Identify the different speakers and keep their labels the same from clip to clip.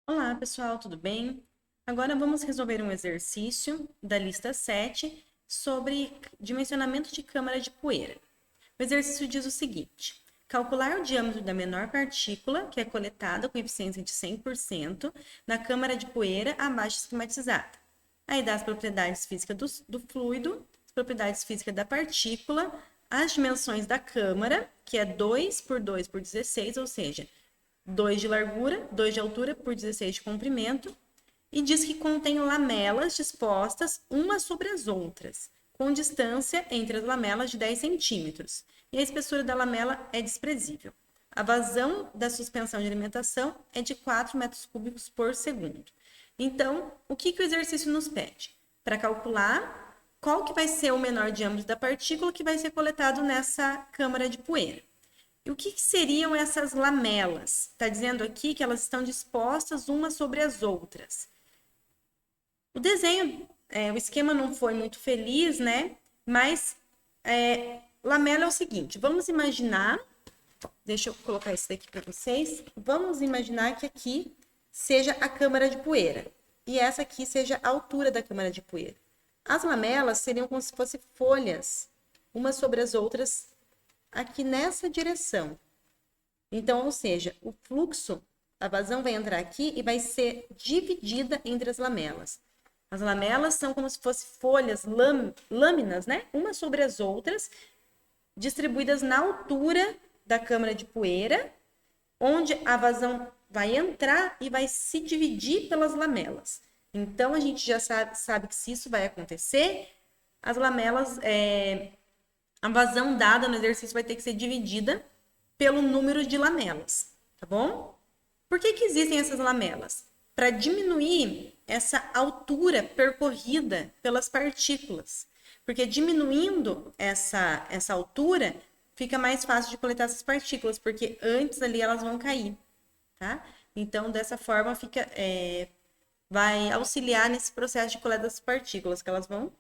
Speaker 1: Olá, pessoal, tudo bem? Agora vamos resolver um exercício da lista 7 Agora vamos resolver um exercício da lista 7 sobre dimensionamento de câmara de poeira. O exercício diz o seguinte: calcular o diâmetro da menor partícula que é coletada com eficiência de 100% na câmara de poeira abaixo esquematizada. Aí dá as propriedades físicas do fluido, as propriedades físicas da partícula, as dimensões da câmara, que é 2 por 2 por 16, ou seja, 2 de largura, 2 de altura por 16 de comprimento, e diz que contém lamelas dispostas umas sobre as outras, com distância entre as lamelas de 10 centímetros, e a espessura da lamela é desprezível. A vazão da suspensão de alimentação é de 4 metros cúbicos por segundo. Então, o que o exercício nos pede? Para calcular qual que vai ser o menor diâmetro da partícula que vai ser coletado nessa câmara de poeira. E o que seriam essas lamelas? Está dizendo aqui que elas estão dispostas umas sobre as outras. O desenho, o esquema não foi muito feliz, né? Mas lamela é o seguinte: vamos imaginar, deixa eu colocar isso daqui para vocês. Vamos imaginar que aqui seja a câmara de poeira e essa aqui seja a altura da câmara de poeira. As lamelas seriam como se fossem folhas, umas sobre as outras, aqui nessa direção. Então, ou seja, o fluxo, a vazão vai entrar aqui e vai ser dividida entre as lamelas. As lamelas são como se fossem folhas, lâminas, né? Umas sobre as outras, distribuídas na altura da câmara de poeira, onde a vazão vai entrar e vai se dividir pelas lamelas. Então, a gente já sabe que se isso vai acontecer, as lamelas, a vazão dada no exercício vai ter que ser dividida pelo número de lamelas, tá bom? Por que existem essas lamelas? Para diminuir essa altura percorrida pelas partículas. Porque diminuindo essa altura, fica mais fácil de coletar essas partículas, porque antes ali elas vão cair, tá? Então, dessa forma, vai auxiliar nesse processo de coleta das partículas, que elas vão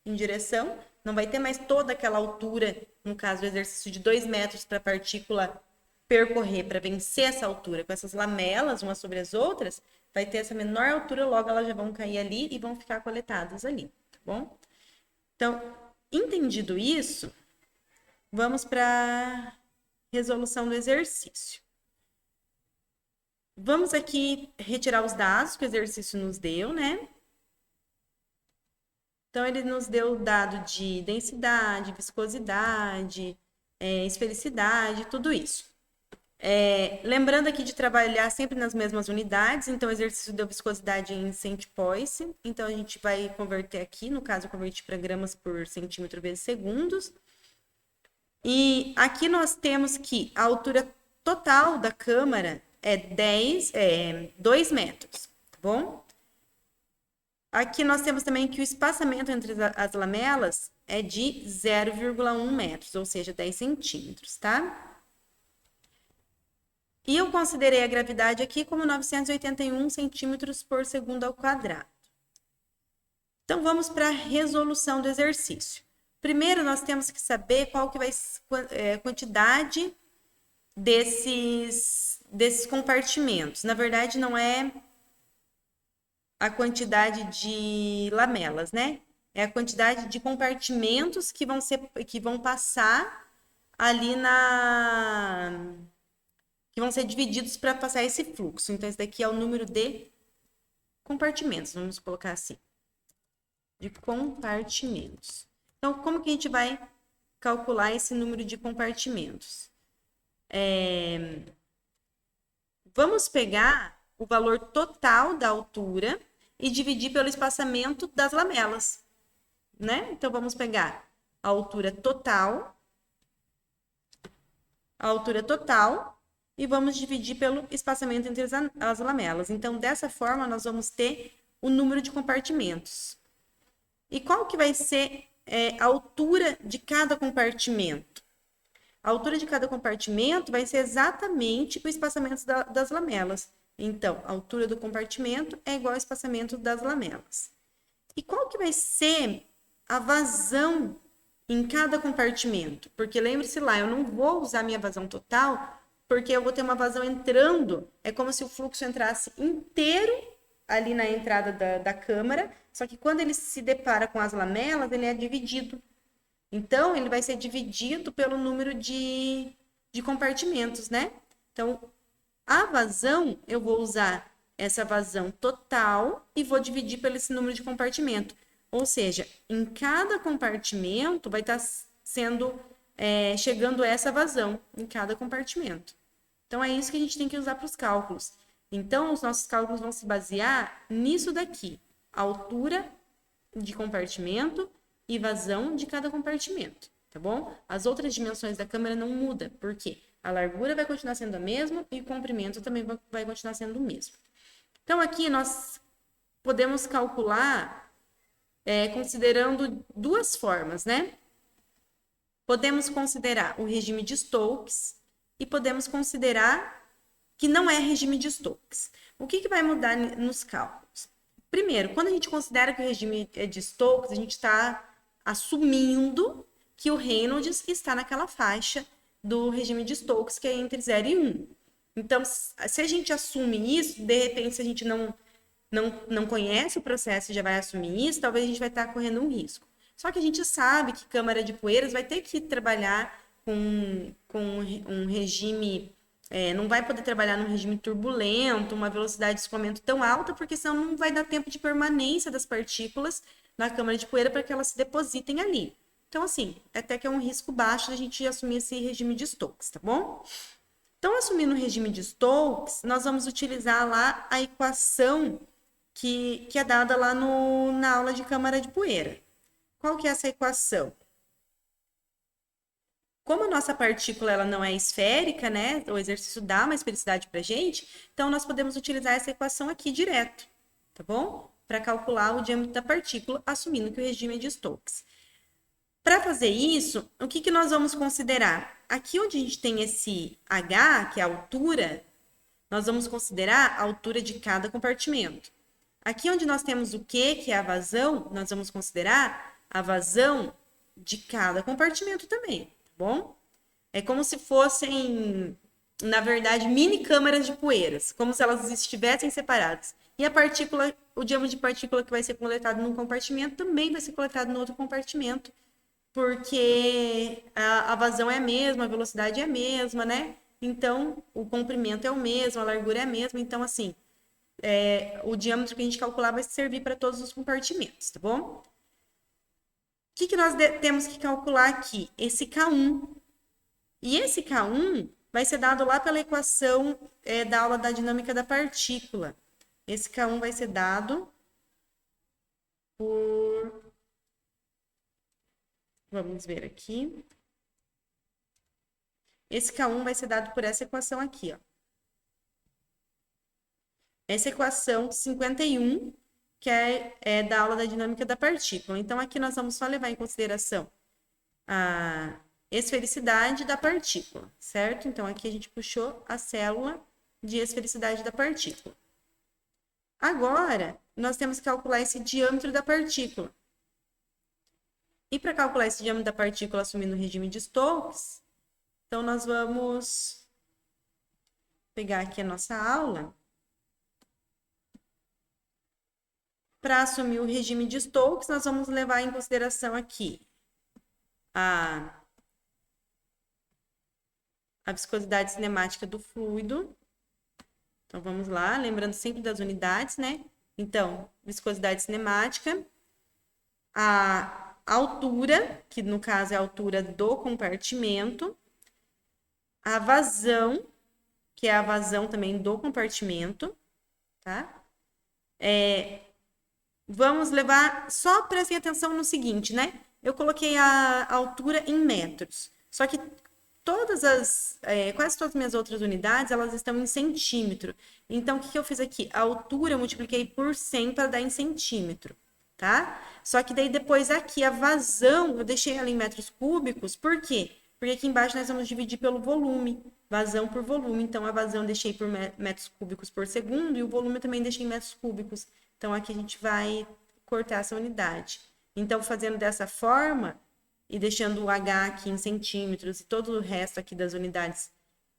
Speaker 1: em direção, não vai ter mais toda aquela altura, no caso do exercício de 2 metros para a partícula percorrer, para vencer essa altura. Com essas lamelas, umas sobre as outras, vai ter essa menor altura, logo elas já vão cair ali e vão ficar coletadas ali, tá bom? Então, entendido isso, vamos para a resolução do exercício. Vamos aqui retirar os dados que o exercício nos deu, né? Então, ele nos deu o dado de densidade, viscosidade, esfericidade, tudo isso. Lembrando aqui de trabalhar sempre nas mesmas unidades, então o exercício deu viscosidade em centipoise, então a gente vai converter aqui, no caso eu converti para gramas por centímetro vezes segundos. E aqui nós temos que a altura total da câmara é 2 metros, tá bom? Aqui nós temos também que o espaçamento entre as lamelas é de 0,1 metros, ou seja, 10 centímetros, tá? E eu considerei a gravidade aqui como 981 centímetros por segundo ao quadrado. Então, vamos para a resolução do exercício. Primeiro, nós temos que saber qual que vai ser a quantidade desses compartimentos. Na verdade, não é a quantidade de lamelas, né? É a quantidade de compartimentos que vão passar ali que vão ser divididos para passar esse fluxo. Então, esse daqui é o número de compartimentos, vamos colocar assim. De compartimentos. Então, como que a gente vai calcular esse número de compartimentos? Vamos pegar o valor total da altura e dividir pelo espaçamento das lamelas, né? Então, vamos pegar a altura total e vamos dividir pelo espaçamento entre as lamelas. Então, dessa forma, nós vamos ter o número de compartimentos. E qual que vai ser a altura de cada compartimento? A altura de cada compartimento vai ser exatamente o espaçamento das lamelas. Então, a altura do compartimento é igual ao espaçamento das lamelas. E qual que vai ser a vazão em cada compartimento? Porque lembre-se lá, eu não vou usar minha vazão total, porque eu vou ter uma vazão entrando, é como se o fluxo entrasse inteiro ali na entrada da câmara, só que quando ele se depara com as lamelas, ele é dividido. Então, ele vai ser dividido pelo número de compartimentos, né? Então, a vazão, eu vou usar essa vazão total e vou dividir pelo esse número de compartimento. Ou seja, em cada compartimento vai estar sendo chegando essa vazão em cada compartimento. Então, é isso que a gente tem que usar para os cálculos. Então, os nossos cálculos vão se basear nisso daqui. A altura de compartimento e vazão de cada compartimento, tá bom? As outras dimensões da câmara não mudam, por quê? A largura vai continuar sendo a mesma e o comprimento também vai continuar sendo o mesmo. Então, aqui nós podemos calcular considerando duas formas, né? Podemos considerar o regime de Stokes e podemos considerar que não é regime de Stokes. O que vai mudar nos cálculos? Primeiro, quando a gente considera que o regime é de Stokes, a gente está assumindo que o Reynolds está naquela faixa do regime de Stokes, que é entre 0 e 1. Então, se a gente assume isso, de repente, se a gente não conhece o processo e já vai assumir isso, talvez a gente vai estar correndo um risco. Só que a gente sabe que câmara de poeiras vai ter que trabalhar com um regime... não vai poder trabalhar num regime turbulento, uma velocidade de escoamento tão alta, porque senão não vai dar tempo de permanência das partículas na câmara de poeira para que elas se depositem ali. Então, assim, até que é um risco baixo da gente assumir esse regime de Stokes, tá bom? Então, assumindo o regime de Stokes, nós vamos utilizar lá a equação que é dada lá na aula de câmara de poeira. Qual que é essa equação? Como a nossa partícula ela não é esférica, né? O exercício dá uma esfericidade para a gente, então nós podemos utilizar essa equação aqui direto, tá bom? Para calcular o diâmetro da partícula, assumindo que o regime é de Stokes. Para fazer isso, o que nós vamos considerar? Aqui onde a gente tem esse H, que é a altura, nós vamos considerar a altura de cada compartimento. Aqui onde nós temos o Q, que é a vazão, nós vamos considerar a vazão de cada compartimento também, tá bom? É como se fossem, na verdade, mini câmaras de poeiras, como se elas estivessem separadas. E a partícula, o diâmetro de partícula que vai ser coletado num compartimento também vai ser coletado no outro compartimento, porque a vazão é a mesma, a velocidade é a mesma, né? Então, o comprimento é o mesmo, a largura é a mesma. Então, assim, o diâmetro que a gente calcular vai servir para todos os compartimentos, tá bom? O que nós temos que calcular aqui? Esse K1. E esse K1 vai ser dado lá pela equação da aula da dinâmica da partícula. Esse K1 vai ser dado por... Vamos ver aqui. Esse K1 vai ser dado por essa equação aqui, ó. Essa equação 51, que é da aula da dinâmica da partícula. Então, aqui nós vamos só levar em consideração a esfericidade da partícula, certo? Então, aqui a gente puxou a célula de esfericidade da partícula. Agora, nós temos que calcular esse diâmetro da partícula. E para calcular esse diâmetro da partícula assumindo o regime de Stokes, então nós vamos pegar aqui a nossa aula. Para assumir o regime de Stokes, nós vamos levar em consideração aqui a viscosidade cinemática do fluido. Então, vamos lá, lembrando sempre das unidades, né? Então, viscosidade cinemática, a altura, que no caso é a altura do compartimento, a vazão, que é a vazão também do compartimento, tá? Vamos levar, só prestem atenção no seguinte, né? Eu coloquei a altura em metros, só que quase todas as minhas outras unidades, elas estão em centímetro. Então, o que eu fiz aqui? A altura eu multipliquei por 100 para dar em centímetro, tá? Só que daí depois aqui, a vazão, eu deixei ela em metros cúbicos, por quê? Porque aqui embaixo nós vamos dividir pelo volume, vazão por volume. Então, a vazão eu deixei por metros cúbicos por segundo e o volume eu também deixei em metros cúbicos. Então, aqui a gente vai cortar essa unidade. Então, fazendo dessa forma e deixando o H aqui em centímetros e todo o resto aqui das unidades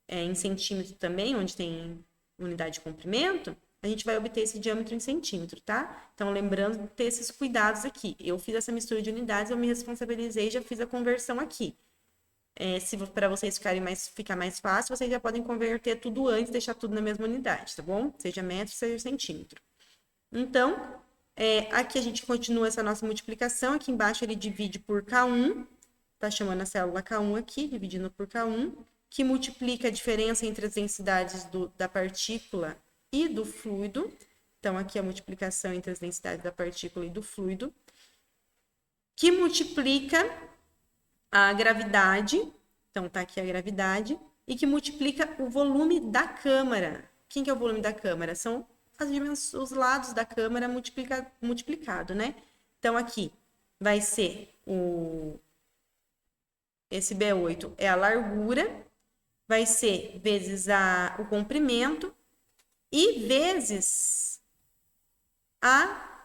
Speaker 1: em centímetro também, onde tem unidade de comprimento, a gente vai obter esse diâmetro em centímetro, tá? Então, lembrando de ter esses cuidados aqui. Eu fiz essa mistura de unidades, eu me responsabilizei e já fiz a conversão aqui. Se para vocês ficar mais fácil, vocês já podem converter tudo antes, deixar tudo na mesma unidade, tá bom? Seja metro, seja centímetro. Então, aqui a gente continua essa nossa multiplicação. Aqui embaixo ele divide por K1, tá chamando a célula K1 aqui, dividindo por K1, que multiplica a diferença entre as densidades da partícula e do fluido. Então, aqui a multiplicação entre as densidades da partícula e do fluido, que multiplica a gravidade. Então, tá aqui a gravidade, e que multiplica o volume da câmara. Quem que é o volume da câmara? São os lados da câmara multiplicado, né? Então, aqui vai ser esse B8 é a largura, vai ser vezes o comprimento e vezes a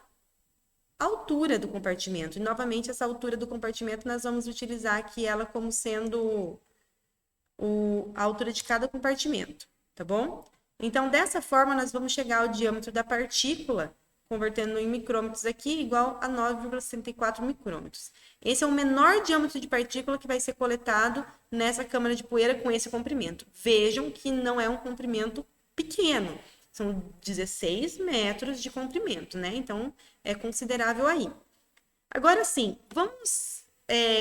Speaker 1: altura do compartimento. E, novamente, essa altura do compartimento nós vamos utilizar aqui ela como sendo a altura de cada compartimento, tá bom? Então, dessa forma, nós vamos chegar ao diâmetro da partícula, convertendo em micrômetros aqui, igual a 9,64 micrômetros. Esse é o menor diâmetro de partícula que vai ser coletado nessa câmara de poeira com esse comprimento. Vejam que não é um comprimento pequeno, são 16 metros de comprimento, né? Então, é considerável aí. Agora sim, vamos...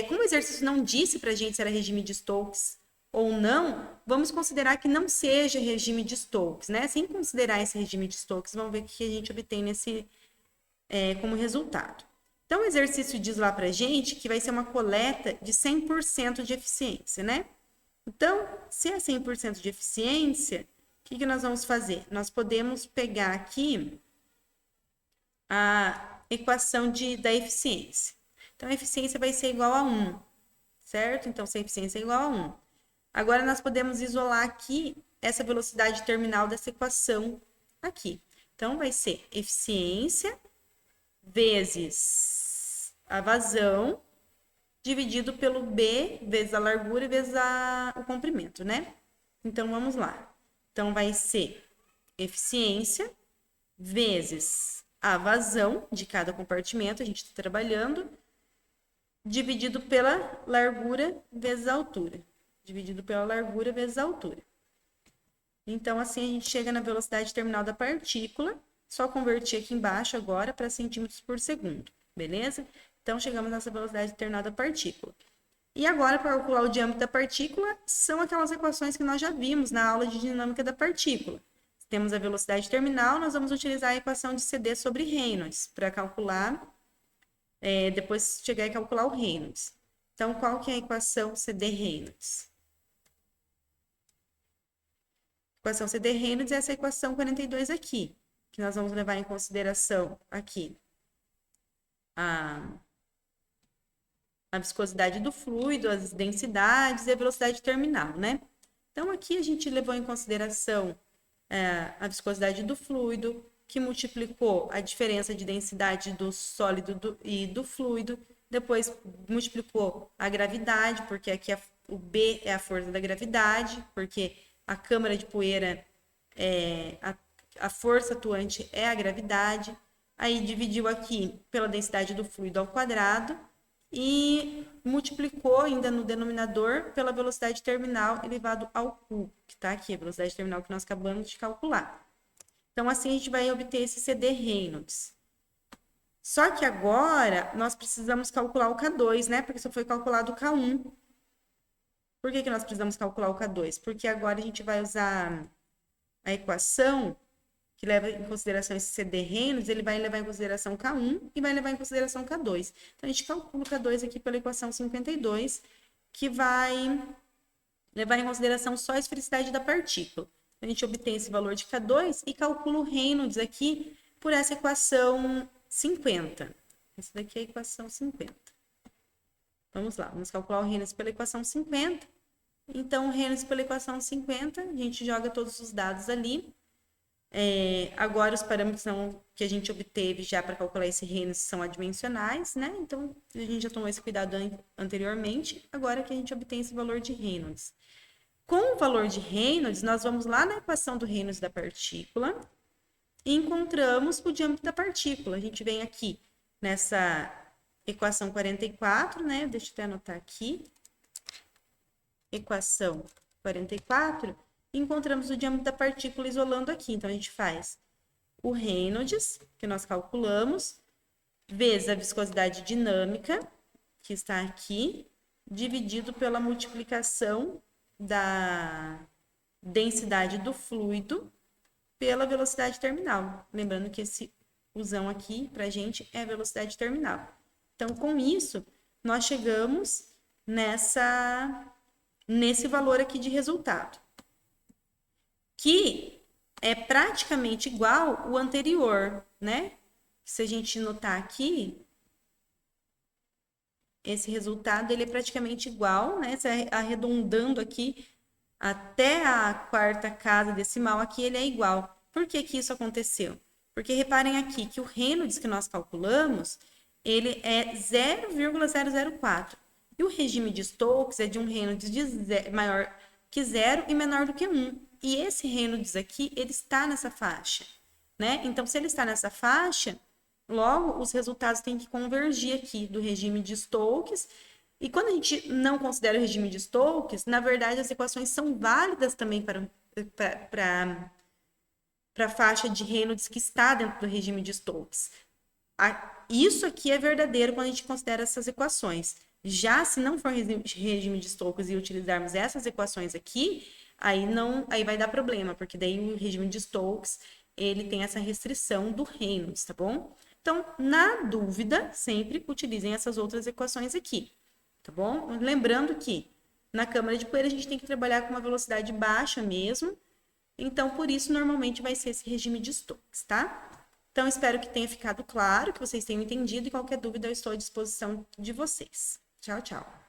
Speaker 1: como o exercício não disse pra gente se era regime de Stokes ou não, vamos considerar que não seja regime de Stokes, né? Sem considerar esse regime de Stokes, vamos ver o que a gente obtém como resultado. Então, o exercício diz lá pra gente que vai ser uma coleta de 100% de eficiência, né? Então, se é 100% de eficiência, o que nós vamos fazer? Nós podemos pegar aqui a equação da eficiência. Então, a eficiência vai ser igual a 1, certo? Então, se a eficiência é igual a 1. Agora, nós podemos isolar aqui essa velocidade terminal dessa equação aqui. Então, vai ser eficiência vezes a vazão dividido pelo B vezes a largura vezes o comprimento, né? Então, vamos lá. Então, vai ser eficiência vezes a vazão de cada compartimento, a gente está trabalhando, dividido pela largura vezes a altura. Dividido pela largura vezes a altura. Então, assim, a gente chega na velocidade terminal da partícula, só convertir aqui embaixo agora para centímetros por segundo, beleza? Então, chegamos nessa velocidade terminal da partícula. E agora, para calcular o diâmetro da partícula, são aquelas equações que nós já vimos na aula de dinâmica da partícula. Temos a velocidade terminal, nós vamos utilizar a equação de CD sobre Reynolds para calcular, depois chegar e calcular o Reynolds. Então, qual que é a equação CD-Reynolds? Equação CD-Reynolds é essa equação 42 aqui, que nós vamos levar em consideração aqui a viscosidade do fluido, as densidades e a velocidade terminal, né? Então, aqui a gente levou em consideração a viscosidade do fluido, que multiplicou a diferença de densidade do sólido e do fluido, depois multiplicou a gravidade, porque aqui o B é a força da gravidade, porque a câmara de poeira, a força atuante é a gravidade, aí dividiu aqui pela densidade do fluido ao quadrado, e multiplicou ainda no denominador pela velocidade terminal elevado ao cubo, que está aqui, a velocidade terminal que nós acabamos de calcular. Então, assim, a gente vai obter esse CD Reynolds. Só que agora, nós precisamos calcular o K2, né? Porque só foi calculado o K1. Por que nós precisamos calcular o K2? Porque agora a gente vai usar a equação que leva em consideração esse CD Reynolds, ele vai levar em consideração K1 e vai levar em consideração K2. Então, a gente calcula o K2 aqui pela equação 52, que vai levar em consideração só a esfericidade da partícula. A gente obtém esse valor de K2 e calcula o Reynolds aqui por essa equação 50. Essa daqui é a equação 50. Vamos lá, vamos calcular o Reynolds pela equação 50. Então, o Reynolds pela equação 50, a gente joga todos os dados ali. Agora, os parâmetros que a gente obteve já para calcular esse Reynolds são adimensionais, né? Então, a gente já tomou esse cuidado anteriormente, agora que a gente obtém esse valor de Reynolds. Com o valor de Reynolds, nós vamos lá na equação do Reynolds da partícula e encontramos o diâmetro da partícula. A gente vem aqui nessa equação 44, né? Deixa eu até anotar aqui. Equação 44, e encontramos o diâmetro da partícula isolando aqui. Então, a gente faz o Reynolds, que nós calculamos, vezes a viscosidade dinâmica, que está aqui, dividido pela multiplicação da densidade do fluido pela velocidade terminal. Lembrando que esse usão aqui, para a gente, é a velocidade terminal. Então, com isso, nós chegamos nesse valor aqui de resultado, que é praticamente igual ao anterior, né? Se a gente notar aqui, esse resultado ele é praticamente igual, né? Arredondando aqui até a quarta casa decimal, aqui ele é igual. Por que que isso aconteceu? Porque reparem aqui que o Reynolds que nós calculamos, ele é 0,004. E o regime de Stokes é de um Reynolds maior que 0 e menor do que 1. E esse Reynolds aqui, ele está nessa faixa, né? Então, se ele está nessa faixa, logo os resultados têm que convergir aqui do regime de Stokes. E quando a gente não considera o regime de Stokes, na verdade, as equações são válidas também para a faixa de Reynolds que está dentro do regime de Stokes. Isso aqui é verdadeiro quando a gente considera essas equações. Já se não for regime de Stokes e utilizarmos essas equações aqui, aí vai dar problema, porque daí o regime de Stokes, ele tem essa restrição do Reynolds, tá bom? Então, na dúvida, sempre utilizem essas outras equações aqui, tá bom? Lembrando que na câmara de poeira a gente tem que trabalhar com uma velocidade baixa mesmo, então por isso normalmente vai ser esse regime de Stokes, tá? Então, espero que tenha ficado claro, que vocês tenham entendido, e qualquer dúvida eu estou à disposição de vocês. Tchau, tchau.